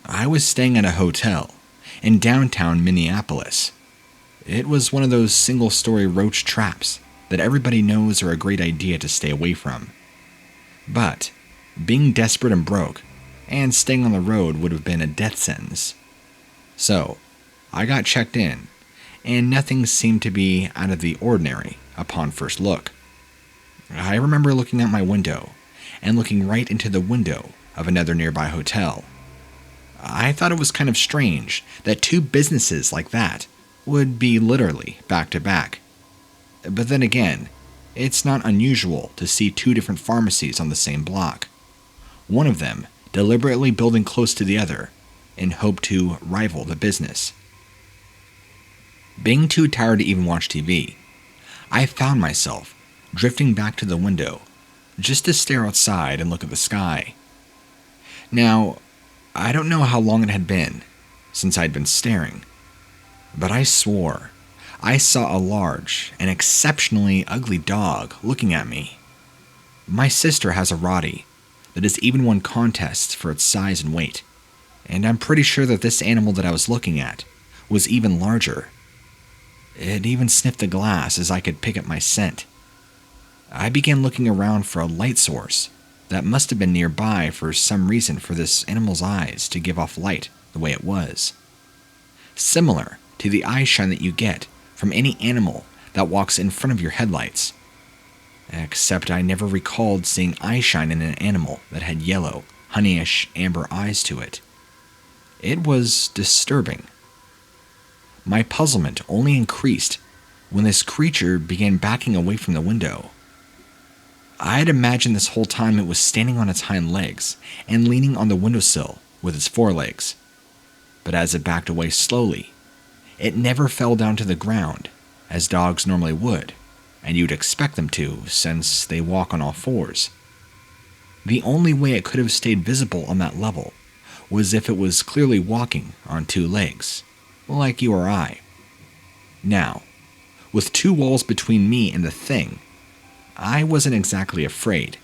I was staying at a hotel in downtown Minneapolis. It was one of those single-story roach traps that everybody knows are a great idea to stay away from. But being desperate and broke, and staying on the road would have been a death sentence. So, I got checked in, and nothing seemed to be out of the ordinary upon first look. I remember looking out my window, and looking right into the window of another nearby hotel. I thought it was kind of strange that two businesses like that would be literally back to back. But then again, it's not unusual to see two different pharmacies on the same block. One of them deliberately building close to the other in hope to rival the business. Being too tired to even watch TV, I found myself drifting back to the window just to stare outside and look at the sky. Now, I don't know how long it had been since I'd been staring, but I swore I saw a large and exceptionally ugly dog looking at me. My sister has a Rottie that has even won contests for its size and weight, and I'm pretty sure that this animal that I was looking at was even larger. It even sniffed the glass as I could pick up my scent. I began looking around for a light source that must have been nearby for some reason for this animal's eyes to give off light the way it was. Similar to the eye shine that you get from any animal that walks in front of your headlights. Except I never recalled seeing eye shine in an animal that had yellow, honeyish amber eyes to it. It was disturbing. My puzzlement only increased when this creature began backing away from the window. I had imagined this whole time it was standing on its hind legs and leaning on the windowsill with its forelegs. But as it backed away slowly, it never fell down to the ground, as dogs normally would, and you'd expect them to since they walk on all fours. The only way it could have stayed visible on that level was if it was clearly walking on two legs, like you or I. Now, with two walls between me and the thing, I wasn't exactly afraid,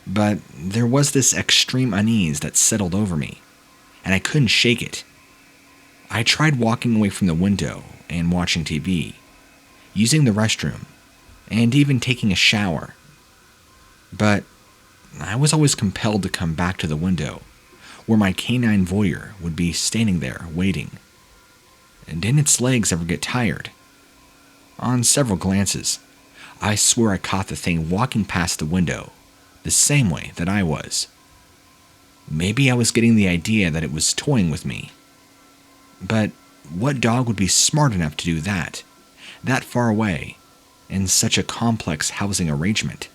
but there was this extreme unease that settled over me, and I couldn't shake it. I tried walking away from the window and watching TV, using the restroom, and even taking a shower. But I was always compelled to come back to the window, where my canine voyeur would be standing there waiting. And didn't its legs ever get tired? On several glances, I swear I caught the thing walking past the window, the same way that I was. Maybe I was getting the idea that it was toying with me. But what dog would be smart enough to do that far away, in such a complex housing arrangement?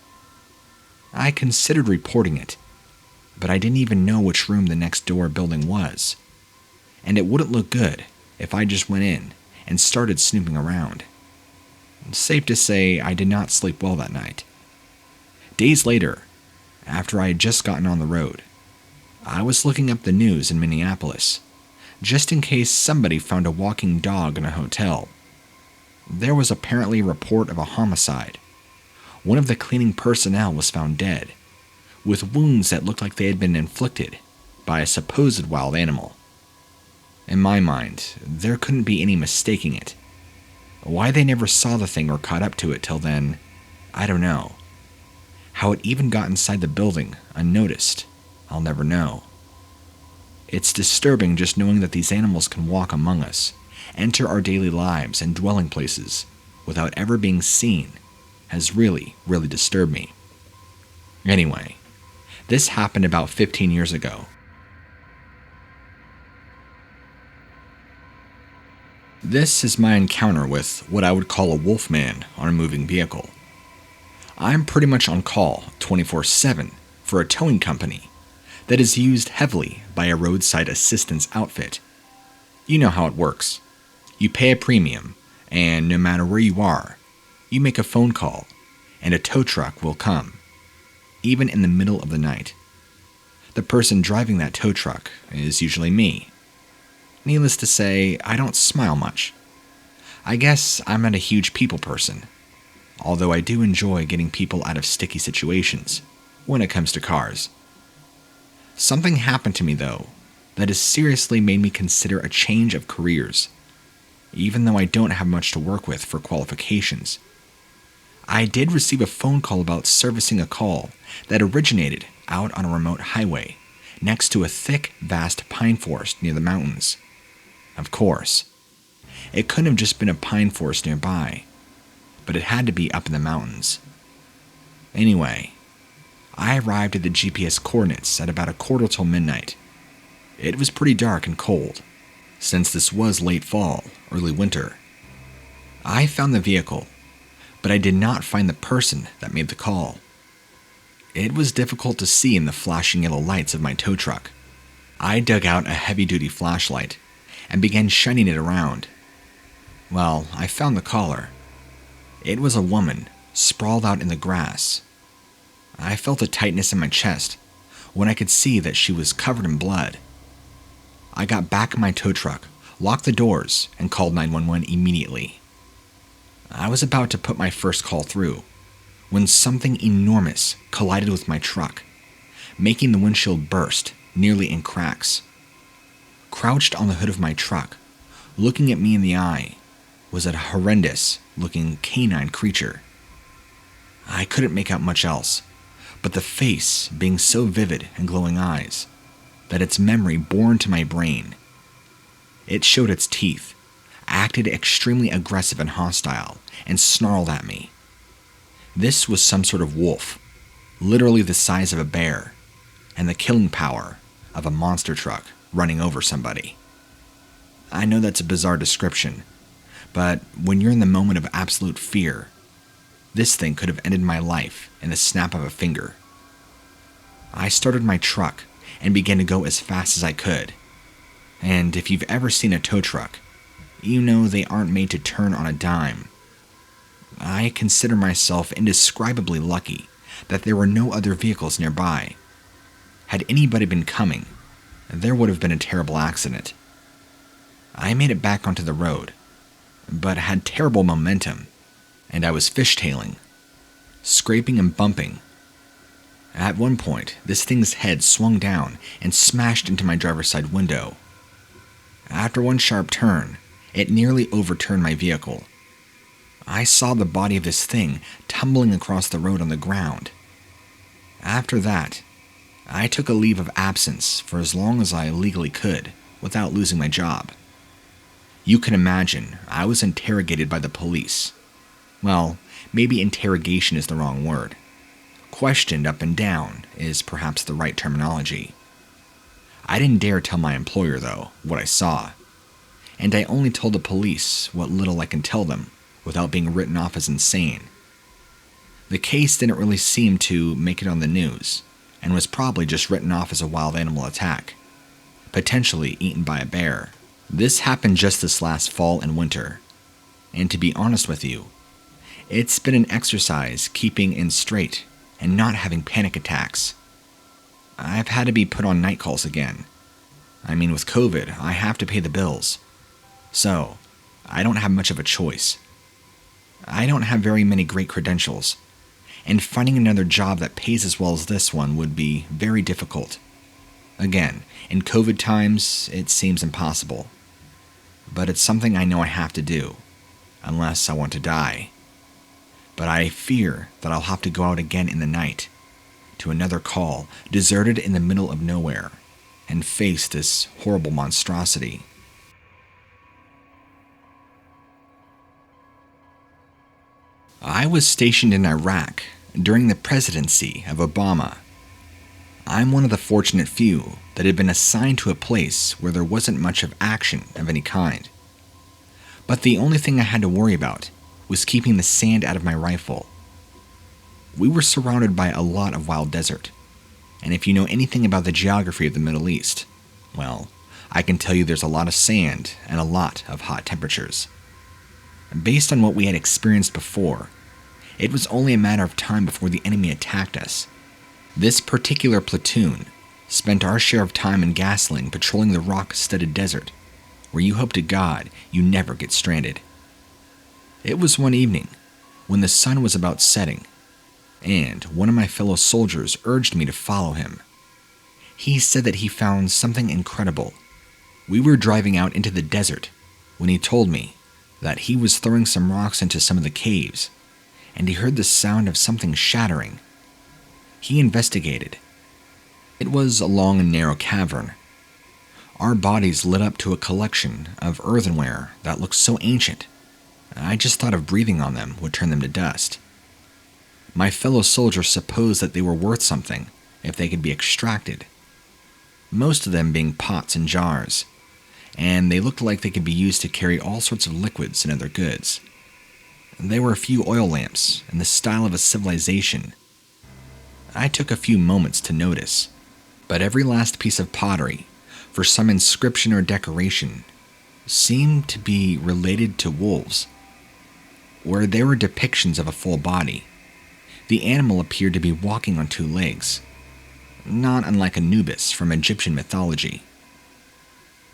I considered reporting it, but I didn't even know which room the next door building was, and it wouldn't look good if I just went in and started snooping around. Safe to say, I did not sleep well that night. Days later, after I had just gotten on the road, I was looking up the news in Minneapolis, just in case somebody found a walking dog in a hotel. There was apparently a report of a homicide. One of the cleaning personnel was found dead, with wounds that looked like they had been inflicted by a supposed wild animal. In my mind, there couldn't be any mistaking it. Why they never saw the thing or caught up to it till then, I don't know. How it even got inside the building unnoticed, I'll never know. It's disturbing just knowing that these animals can walk among us, enter our daily lives and dwelling places without ever being seen has really, really disturbed me. Anyway, this happened about 15 years ago. This is my encounter with what I would call a Wolfman on a moving vehicle. I'm pretty much on call 24/7 for a towing company that is used heavily by a roadside assistance outfit. You know how it works. You pay a premium, and no matter where you are, you make a phone call, and a tow truck will come, even in the middle of the night. The person driving that tow truck is usually me. Needless to say, I don't smile much. I guess I'm not a huge people person, although I do enjoy getting people out of sticky situations when it comes to cars. Something happened to me, though, that has seriously made me consider a change of careers, even though I don't have much to work with for qualifications. I did receive a phone call about servicing a call that originated out on a remote highway next to a thick, vast pine forest near the mountains. Of course, it couldn't have just been a pine forest nearby, but it had to be up in the mountains. Anyway, I arrived at the GPS coordinates at about 1/4 till midnight. It was pretty dark and cold, since this was late fall, early winter. I found the vehicle, but I did not find the person that made the call. It was difficult to see in the flashing yellow lights of my tow truck. I dug out a heavy-duty flashlight and began shining it around. Well, I found the caller. It was a woman, sprawled out in the grass. I felt a tightness in my chest when I could see that she was covered in blood. I got back in my tow truck, locked the doors, and called 911 immediately. I was about to put my first call through when something enormous collided with my truck, making the windshield burst, nearly in cracks. Crouched on the hood of my truck, looking at me in the eye, was a horrendous-looking canine creature. I couldn't make out much else, but the face being so vivid and glowing eyes that its memory bore into my brain. It showed its teeth, acted extremely aggressive and hostile, and snarled at me. This was some sort of wolf, literally the size of a bear, and the killing power of a monster truck running over somebody. I know that's a bizarre description, but when you're in the moment of absolute fear, this thing could have ended my life in the snap of a finger. I started my truck and began to go as fast as I could. And if you've ever seen a tow truck, you know they aren't made to turn on a dime. I consider myself indescribably lucky that there were no other vehicles nearby. Had anybody been coming, there would have been a terrible accident. I made it back onto the road, but had terrible momentum, and I was fishtailing, scraping and bumping. At one point, this thing's head swung down and smashed into my driver's side window. After one sharp turn, it nearly overturned my vehicle. I saw the body of this thing tumbling across the road on the ground. After that, I took a leave of absence for as long as I legally could without losing my job. You can imagine I was interrogated by the police. Well, maybe interrogation is the wrong word. Questioned up and down is perhaps the right terminology. I didn't dare tell my employer, though, what I saw, and I only told the police what little I can tell them without being written off as insane. The case didn't really seem to make it on the news, and was probably just written off as a wild animal attack, potentially eaten by a bear. This happened just this last fall and winter, and to be honest with you, it's been an exercise keeping in straight and not having panic attacks. I've had to be put on night calls again. I mean, with COVID, I have to pay the bills. So, I don't have much of a choice. I don't have very many great credentials, and finding another job that pays as well as this one would be very difficult. Again, in COVID times, it seems impossible. But it's something I know I have to do, unless I want to die. But I fear that I'll have to go out again in the night, to another call, deserted in the middle of nowhere, and face this horrible monstrosity. I was stationed in Iraq during the presidency of Obama. I'm one of the fortunate few that had been assigned to a place where there wasn't much of action of any kind. But the only thing I had to worry about was keeping the sand out of my rifle. We were surrounded by a lot of wild desert, and if you know anything about the geography of the Middle East, well, I can tell you there's a lot of sand and a lot of hot temperatures. Based on what we had experienced before, it was only a matter of time before the enemy attacked us. This particular platoon spent our share of time in Gasling patrolling the rock-studded desert, where you hope to God you never get stranded. It was one evening, when the sun was about setting, and one of my fellow soldiers urged me to follow him. He said that he found something incredible. We were driving out into the desert when he told me that he was throwing some rocks into some of the caves, and he heard the sound of something shattering. He investigated. It was a long and narrow cavern. Our bodies lit up to a collection of earthenware that looked so ancient, I just thought of breathing on them would turn them to dust. My fellow soldiers supposed that they were worth something if they could be extracted, most of them being pots and jars, and they looked like they could be used to carry all sorts of liquids and other goods. There were a few oil lamps in the style of a civilization. I took a few moments to notice, but every last piece of pottery, for some inscription or decoration, seemed to be related to wolves. Where there were depictions of a full body, the animal appeared to be walking on two legs, not unlike Anubis from Egyptian mythology.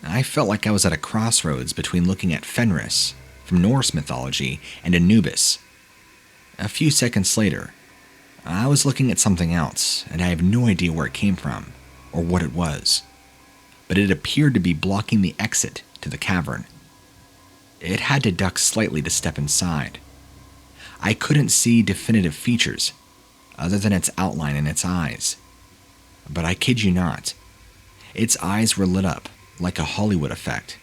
I felt like I was at a crossroads between looking at Fenris from Norse mythology and Anubis. A few seconds later, I was looking at something else, and I have no idea where it came from or what it was, but it appeared to be blocking the exit to the cavern. It had to duck slightly to step inside. I couldn't see definitive features other than its outline and its eyes. But I kid you not, its eyes were lit up like a Hollywood effect.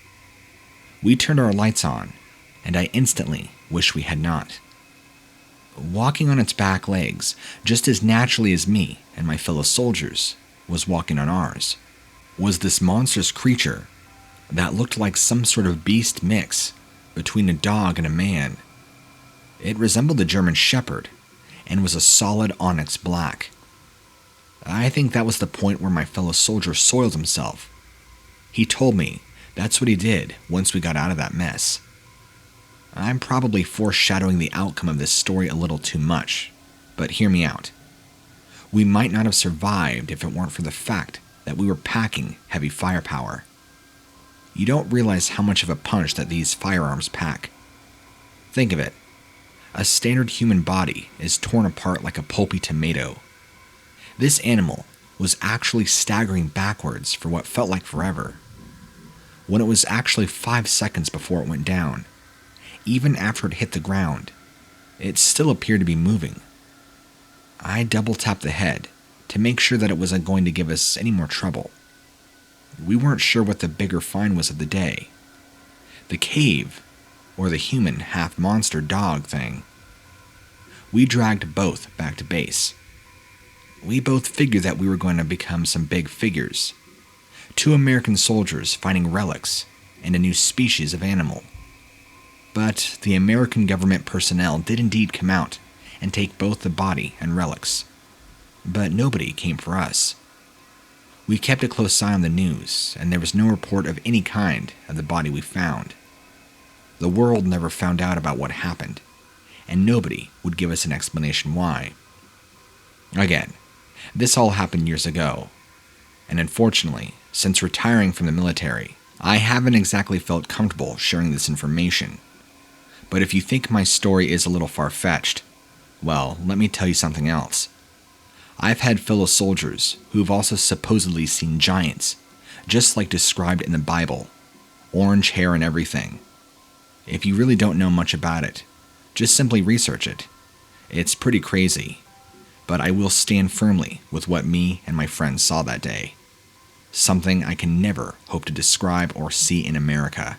We turned our lights on, and I instantly wish we had not. Walking on its back legs, just as naturally as me and my fellow soldiers was walking on ours, was this monstrous creature that looked like some sort of beast mix between a dog and a man. It resembled a German shepherd and was a solid onyx black. I think that was the point where my fellow soldier soiled himself. He told me that's what he did once we got out of that mess. I'm probably foreshadowing the outcome of this story a little too much, but hear me out. We might not have survived if it weren't for the fact that we were packing heavy firepower. You don't realize how much of a punch that these firearms pack. Think of it. A standard human body is torn apart like a pulpy tomato. This animal was actually staggering backwards for what felt like forever, when it was actually 5 seconds before it went down. Even after it hit the ground, it still appeared to be moving. I double-tapped the head to make sure that it wasn't going to give us any more trouble. We weren't sure what the bigger find was of the day. The cave, or the human half-monster dog thing. We dragged both back to base. We both figured that we were going to become some big figures. 2 American soldiers finding relics and a new species of animal. But the American government personnel did indeed come out and take both the body and relics. But nobody came for us. We kept a close eye on the news, and there was no report of any kind of the body we found. The world never found out about what happened, and nobody would give us an explanation why. Again, this all happened years ago, and unfortunately, since retiring from the military, I haven't exactly felt comfortable sharing this information. But if you think my story is a little far-fetched, well, let me tell you something else. I've had fellow soldiers who've also supposedly seen giants, just like described in the Bible, orange hair and everything. If you really don't know much about it, just simply research it. It's pretty crazy, but I will stand firmly with what me and my friends saw that day. Something I can never hope to describe or see in America.